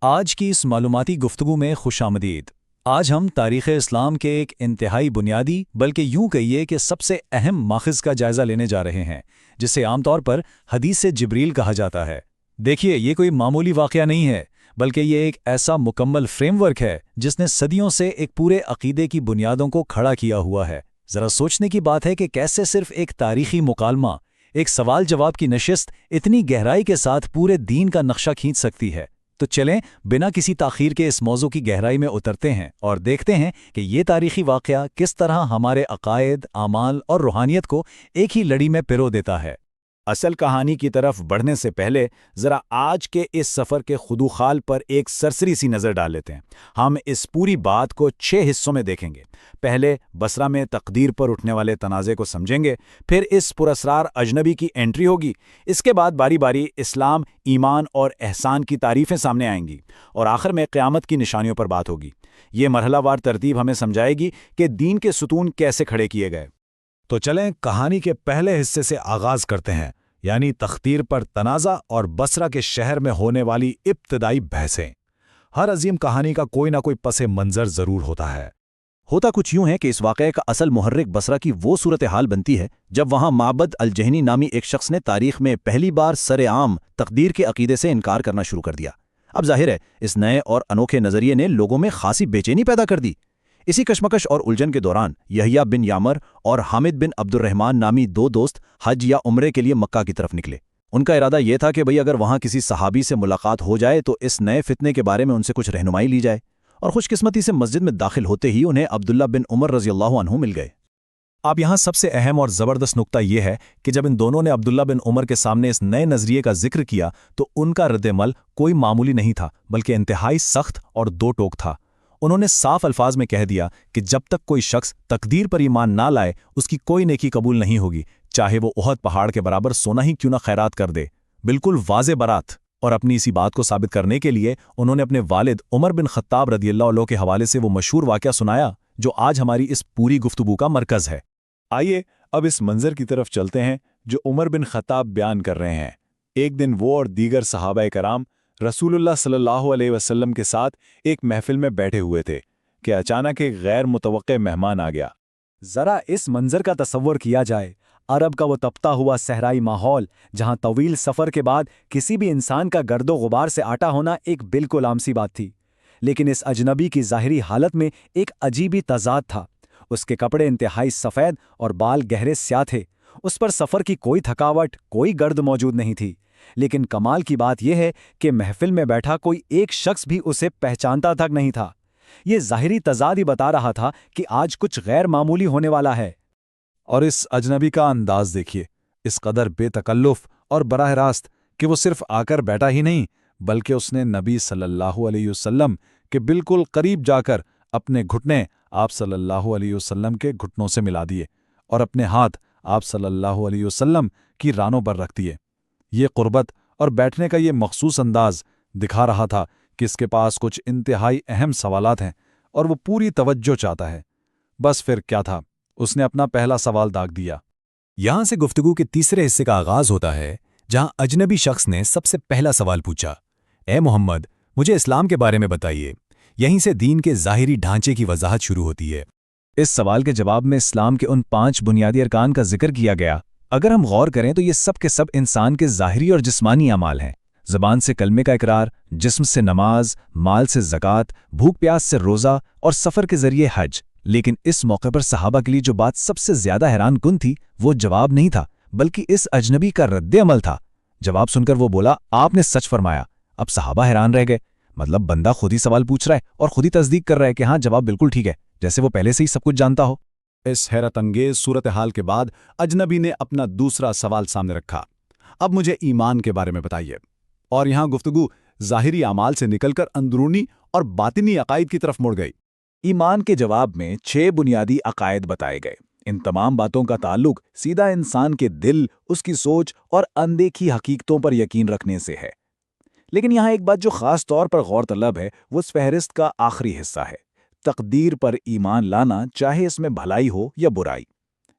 آج کی اس معلوماتی گفتگو میں خوش آمدید۔ آج ہم تاریخ اسلام کے ایک انتہائی بنیادی بلکہ یوں کہیے کہ سب سے اہم ماخذ کا جائزہ لینے جا رہے ہیں، جسے عام طور پر حدیث جبریل کہا جاتا ہے۔ دیکھیے، یہ کوئی معمولی واقعہ نہیں ہے، بلکہ یہ ایک ایسا مکمل فریم ورک ہے جس نے صدیوں سے ایک پورے عقیدے کی بنیادوں کو کھڑا کیا ہوا ہے۔ ذرا سوچنے کی بات ہے کہ کیسے صرف ایک تاریخی مکالمہ، ایک سوال جواب کی نشست اتنی گہرائی کے ساتھ پورے دین کا نقشہ کھینچ سکتی ہے۔ تو چلیں بنا کسی تاخیر کے اس موضوع کی گہرائی میں اترتے ہیں اور دیکھتے ہیں کہ یہ تاریخی واقعہ کس طرح ہمارے عقائد، اعمال اور روحانیت کو ایک ہی لڑی میں پرو دیتا ہے۔ اصل کہانی کی طرف بڑھنے سے پہلے ذرا آج کے اس سفر کے خدوخال پر ایک سرسری سی نظر ڈال لیتے ہیں۔ ہم اس پوری بات کو 6 حصوں میں دیکھیں گے۔ پہلے بصرہ میں تقدیر پر اٹھنے والے تنازع کو سمجھیں گے، پھر اس پراسرار اجنبی کی انٹری ہوگی، اس کے بعد باری باری اسلام، ایمان اور احسان کی تعریفیں سامنے آئیں گی، اور آخر میں قیامت کی نشانیوں پر بات ہوگی۔ یہ مرحلہ وار ترتیب ہمیں سمجھائے گی کہ دین کے ستون کیسے کھڑے کیے گئے۔ تو چلیں کہانی کے پہلے حصے سے آغاز کرتے ہیں، یعنی تقدیر پر تنازع اور بصرہ کے شہر میں ہونے والی ابتدائی بحثیں۔ ہر عظیم کہانی کا کوئی نہ کوئی پس منظر ضرور ہوتا ہے۔ ہوتا کچھ یوں ہے کہ اس واقعے کا اصل محرک بصرہ کی وہ صورتحال بنتی ہے جب وہاں معبد الجہنی نامی ایک شخص نے تاریخ میں پہلی بار سر عام تقدیر کے عقیدے سے انکار کرنا شروع کر دیا۔ اب ظاہر ہے اس نئے اور انوکھے نظریے نے لوگوں میں خاصی بے چینی پیدا کر دی۔ اسی کشمکش اور الجھن کے دوران یحییٰ بن یامر اور حامد بن عبد الرحمن نامی 2 دوست حج یا عمرے کے لیے مکہ کی طرف نکلے۔ ان کا ارادہ یہ تھا کہ اگر وہاں کسی صحابی سے ملاقات ہو جائے تو اس نئے فتنے کے بارے میں ان سے کچھ رہنمائی لی جائے، اور خوش قسمتی سے مسجد میں داخل ہوتے ہی انہیں عبداللہ بن عمر رضی اللہ عنہ مل گئے۔ اب یہاں سب سے اہم اور زبردست نقطہ یہ ہے کہ جب ان دونوں نے عبداللہ بن عمر کے سامنے اس نئے نظریے کا ذکر کیا تو ان کا رد عمل کوئی معمولی نہیں تھا، بلکہ انتہائی سخت اور دو ٹوک تھا۔ انہوں نے صاف الفاظ میں کہہ دیا کہ جب تک کوئی شخص تقدیر پر ایمان نہ لائے اس کی کوئی نیکی قبول نہیں ہوگی، چاہے وہ احد پہاڑ کے برابر سونا ہی کیوں نہ خیرات کر دے۔ بالکل واضح برات۔ اور اپنی اسی بات کو ثابت کرنے کے لیے انہوں نے اپنے والد عمر بن خطاب رضی اللہ عنہ کے حوالے سے وہ مشہور واقعہ سنایا جو آج ہماری اس پوری گفتگو کا مرکز ہے۔ آئیے اب اس منظر کی طرف چلتے ہیں جو عمر بن خطاب بیان کر رہے ہیں۔ ایک دن وہ اور دیگر صحابہ کرام رسول اللہ صلی اللہ علیہ وسلم کے ساتھ ایک محفل میں بیٹھے ہوئے تھے کہ اچانک ایک غیر متوقع مہمان آ گیا۔ ذرا اس منظر کا تصور کیا جائے، عرب کا وہ تپتا ہوا صحرائی ماحول جہاں طویل سفر کے بعد کسی بھی انسان کا گرد و غبار سے آٹا ہونا ایک بالکل عام سی بات تھی، لیکن اس اجنبی کی ظاہری حالت میں ایک عجیبی تضاد تھا۔ اس کے کپڑے انتہائی سفید اور بال گہرے سیاہ تھے، اس پر سفر کی کوئی تھکاوٹ، کوئی گرد موجود نہیں تھی، لیکن کمال کی بات یہ ہے کہ محفل میں بیٹھا کوئی ایک شخص بھی اسے پہچانتا تک نہیں تھا۔ یہ ظاہری تضاد ہی بتا رہا تھا کہ آج کچھ غیر معمولی ہونے والا ہے۔ اور اس اجنبی کا انداز دیکھیے، اس قدر بے تکلف اور براہ راست کہ وہ صرف آ کر بیٹھا ہی نہیں بلکہ اس نے نبی صلی اللہ علیہ وسلم کے بالکل قریب جا کر اپنے گھٹنے آپ صلی اللہ علیہ وسلم کے گھٹنوں سے ملا دیے اور اپنے ہاتھ آپ صلی اللہ علیہ وسلم کی رانوں پر رکھ دیے۔ یہ قربت اور بیٹھنے کا یہ مخصوص انداز دکھا رہا تھا کہ اس کے پاس کچھ انتہائی اہم سوالات ہیں اور وہ پوری توجہ چاہتا ہے۔ بس پھر کیا تھا، اس نے اپنا پہلا سوال داغ دیا۔ یہاں سے گفتگو کے تیسرے حصے کا آغاز ہوتا ہے، جہاں اجنبی شخص نے سب سے پہلا سوال پوچھا، اے محمد، مجھے اسلام کے بارے میں بتائیے۔ یہیں سے دین کے ظاہری ڈھانچے کی وضاحت شروع ہوتی ہے۔ اس سوال کے جواب میں اسلام کے ان 5 بنیادی ارکان کا ذکر کیا گیا۔ اگر ہم غور کریں تو یہ سب کے سب انسان کے ظاہری اور جسمانی اعمال ہیں۔ زبان سے کلمے کا اقرار، جسم سے نماز، مال سے زکوٰۃ، بھوک پیاس سے روزہ اور سفر کے ذریعے حج۔ لیکن اس موقع پر صحابہ کے لیے جو بات سب سے زیادہ حیران کن تھی وہ جواب نہیں تھا بلکہ اس اجنبی کا رد عمل تھا۔ جواب سن کر وہ بولا، آپ نے سچ فرمایا۔ اب صحابہ حیران رہ گئے، مطلب بندہ خود ہی سوال پوچھ رہا ہے اور خود ہی تصدیق کر رہا ہے کہ ہاں جواب بالکل ٹھیک ہے، جیسے وہ پہلے سے ہی سب کچھ جانتا ہو۔ اس حیرت انگیز صورتحال کے بعد اجنبی نے اپنا دوسرا سوال سامنے رکھا، اب مجھے ایمان کے بارے میں بتائیے۔ اور یہاں گفتگو ظاہری اعمال سے نکل کر اندرونی اور باطنی عقائد کی طرف مڑ گئی۔ ایمان کے جواب میں 6 بنیادی عقائد بتائے گئے۔ ان تمام باتوں کا تعلق سیدھا انسان کے دل، اس کی سوچ اور اندیکھی حقیقتوں پر یقین رکھنے سے ہے۔ لیکن یہاں ایک بات جو خاص طور پر غور طلب ہے وہ اس فہرست کا آخری حصہ ہے، تقدیر پر ایمان لانا، چاہے اس میں بھلائی ہو یا برائی۔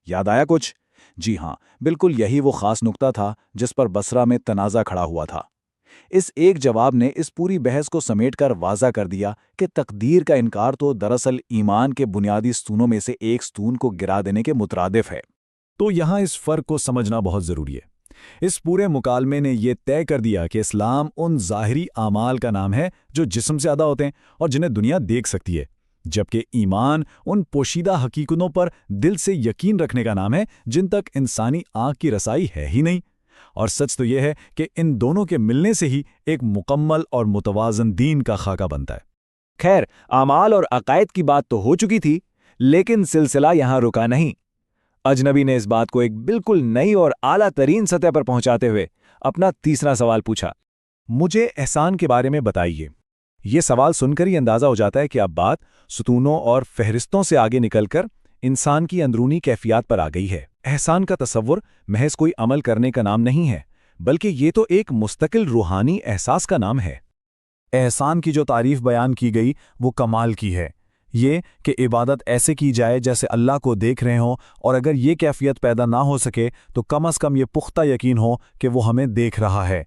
یاد آیا کچھ؟ جی ہاں، بالکل یہی وہ خاص نقطہ تھا جس پر بصرہ میں تنازع کھڑا ہوا تھا۔ اس ایک جواب نے اس پوری بحث کو سمیٹ کر واضح کر دیا کہ تقدیر کا انکار تو دراصل ایمان کے بنیادی ستونوں میں سے ایک ستون کو گرا دینے کے مترادف ہے۔ تو یہاں اس فرق کو سمجھنا بہت ضروری ہے۔ اس پورے مکالمے نے یہ طے کر دیا کہ اسلام ان ظاہری اعمال کا نام ہے جو جسم سے ادا ہوتے ہیں اور جنہیں دنیا دیکھ سکتی ہے، جبکہ ایمان ان پوشیدہ حقیقتوں پر دل سے یقین رکھنے کا نام ہے جن تک انسانی آنکھ کی رسائی ہے ہی نہیں۔ اور سچ تو یہ ہے کہ ان دونوں کے ملنے سے ہی ایک مکمل اور متوازن دین کا خاکہ بنتا ہے۔ خیر، اعمال اور عقائد کی بات تو ہو چکی تھی، لیکن سلسلہ یہاں رکا نہیں۔ اجنبی نے اس بات کو ایک بالکل نئی اور اعلیٰ ترین سطح پر پہنچاتے ہوئے اپنا تیسرا سوال پوچھا۔ مجھے احسان کے بارے میں بتائیے۔ یہ سوال سن کر ہی اندازہ ہو جاتا ہے کہ اب بات ستونوں اور فہرستوں سے آگے نکل کر انسان کی اندرونی کیفیات پر آ گئی ہے۔ احسان کا تصور محض کوئی عمل کرنے کا نام نہیں ہے، بلکہ یہ تو ایک مستقل روحانی احساس کا نام ہے۔ احسان کی جو تعریف بیان کی گئی وہ کمال کی ہے، یہ کہ عبادت ایسے کی جائے جیسے اللہ کو دیکھ رہے ہوں، اور اگر یہ کیفیت پیدا نہ ہو سکے تو کم از کم یہ پختہ یقین ہو کہ وہ ہمیں دیکھ رہا ہے۔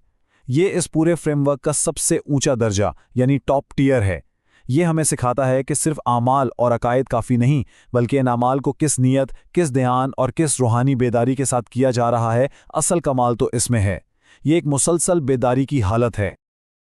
یہ اس پورے فریم ورک کا سب سے اونچا درجہ یعنی ٹاپ ٹیئر ہے۔ یہ ہمیں سکھاتا ہے کہ صرف اعمال اور عقائد کافی نہیں، بلکہ ان اعمال کو کس نیت، کس دھیان اور کس روحانی بیداری کے ساتھ کیا جا رہا ہے، اصل کمال تو اس میں ہے۔ یہ ایک مسلسل بیداری کی حالت ہے۔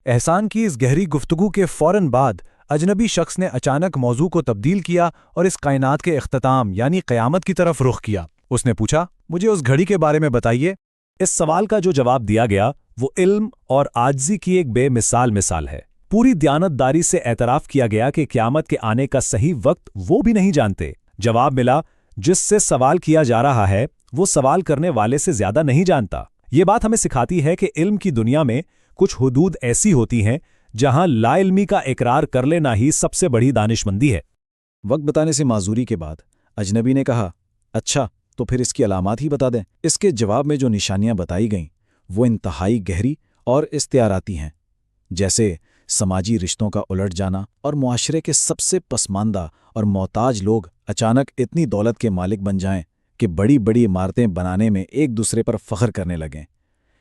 احسان کی اس گہری گفتگو کے فوراً بعد اجنبی شخص نے اچانک موضوع کو تبدیل کیا اور اس کائنات کے اختتام یعنی قیامت کی طرف رخ کیا۔ اس نے پوچھا، مجھے اس گھڑی کے بارے میں بتائیے۔ اس سوال کا جو جواب دیا گیا وہ علم اور عاجزی کی ایک بے مثال ہے۔ پوری دیانتداری سے اعتراف کیا گیا کہ قیامت کے آنے کا صحیح وقت وہ بھی نہیں جانتے۔ جواب ملا، جس سے سوال کیا جا رہا ہے وہ سوال کرنے والے سے زیادہ نہیں جانتا۔ یہ بات ہمیں سکھاتی ہے کہ علم کی دنیا میں کچھ حدود ایسی ہوتی ہیں جہاں لا علمی کا اقرار کر لینا ہی سب سے بڑی دانشمندی ہے۔ وقت بتانے سے معذوری کے بعد اجنبی نے کہا، اچھا تو پھر اس کی علامات ہی بتا دیں۔ اس کے جواب میں جو نشانیاں بتائی گئیں وہ انتہائی گہری اور استعاراتی ہیں، جیسے سماجی رشتوں کا الٹ جانا اور معاشرے کے سب سے پسماندہ اور محتاج لوگ اچانک اتنی دولت کے مالک بن جائیں کہ بڑی بڑی عمارتیں بنانے میں ایک دوسرے پر فخر کرنے لگیں۔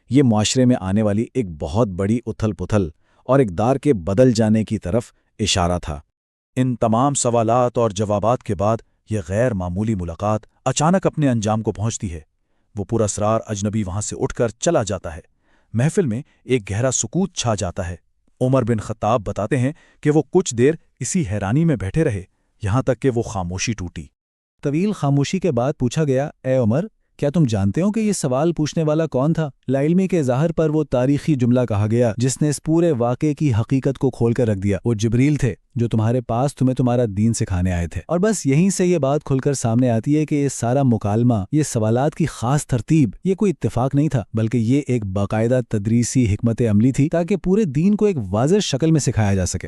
یہ معاشرے میں آنے والی ایک بہت بڑی اتھل پتھل اور اقدار کے بدل جانے کی طرف اشارہ تھا۔ ان تمام سوالات اور جوابات کے بعد یہ غیر معمولی ملاقات اچانک اپنے انجام کو پہنچتی ہے۔ وہ پورا اسرار اجنبی وہاں سے اٹھ کر چلا جاتا ہے۔ محفل میں ایک گہرا سکوت چھا جاتا ہے۔ عمر بن خطاب بتاتے ہیں کہ وہ کچھ دیر اسی حیرانی میں بیٹھے رہے، یہاں تک کہ وہ خاموشی ٹوٹی۔ طویل خاموشی کے بعد پوچھا گیا، اے عمر، کیا تم جانتے ہو کہ یہ سوال پوچھنے والا کون تھا؟ لا علمی کے ظاہر پر وہ تاریخی جملہ کہا گیا جس نے اس پورے واقعے کی حقیقت کو کھول کر رکھ دیا۔ وہ جبریل تھے جو تمہارے پاس تمہیں تمہارا دین سکھانے آئے تھے۔ اور بس یہیں سے یہ بات کھل کر سامنے آتی ہے کہ یہ سارا مکالمہ، یہ سوالات کی خاص ترتیب، یہ کوئی اتفاق نہیں تھا، بلکہ یہ ایک باقاعدہ تدریسی حکمت عملی تھی تاکہ پورے دین کو ایک واضح شکل میں سکھایا جا سکے۔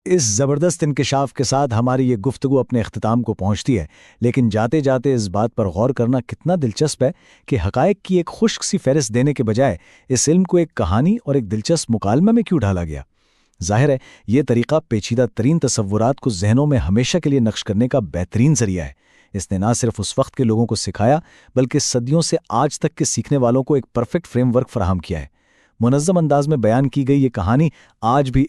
اس زبردست انکشاف کے ساتھ ہماری یہ گفتگو اپنے اختتام کو پہنچتی ہے، لیکن جاتے جاتے اس بات پر غور کرنا کتنا دلچسپ ہے کہ حقائق کی ایک خشک سی فہرست دینے کے بجائے اس علم کو ایک کہانی اور ایک دلچسپ مکالمہ میں کیوں ڈھالا گیا۔ ظاہر ہے یہ طریقہ پیچیدہ ترین تصورات کو ذہنوں میں ہمیشہ کے لیے نقش کرنے کا بہترین ذریعہ ہے۔ اس نے نہ صرف اس وقت کے لوگوں کو سکھایا بلکہ صدیوں سے آج تک کے سیکھنے والوں کو ایک پرفیکٹ فریم ورک فراہم کیا ہے۔ منظم انداز میں بیان کی گئی یہ کہانی آج بھی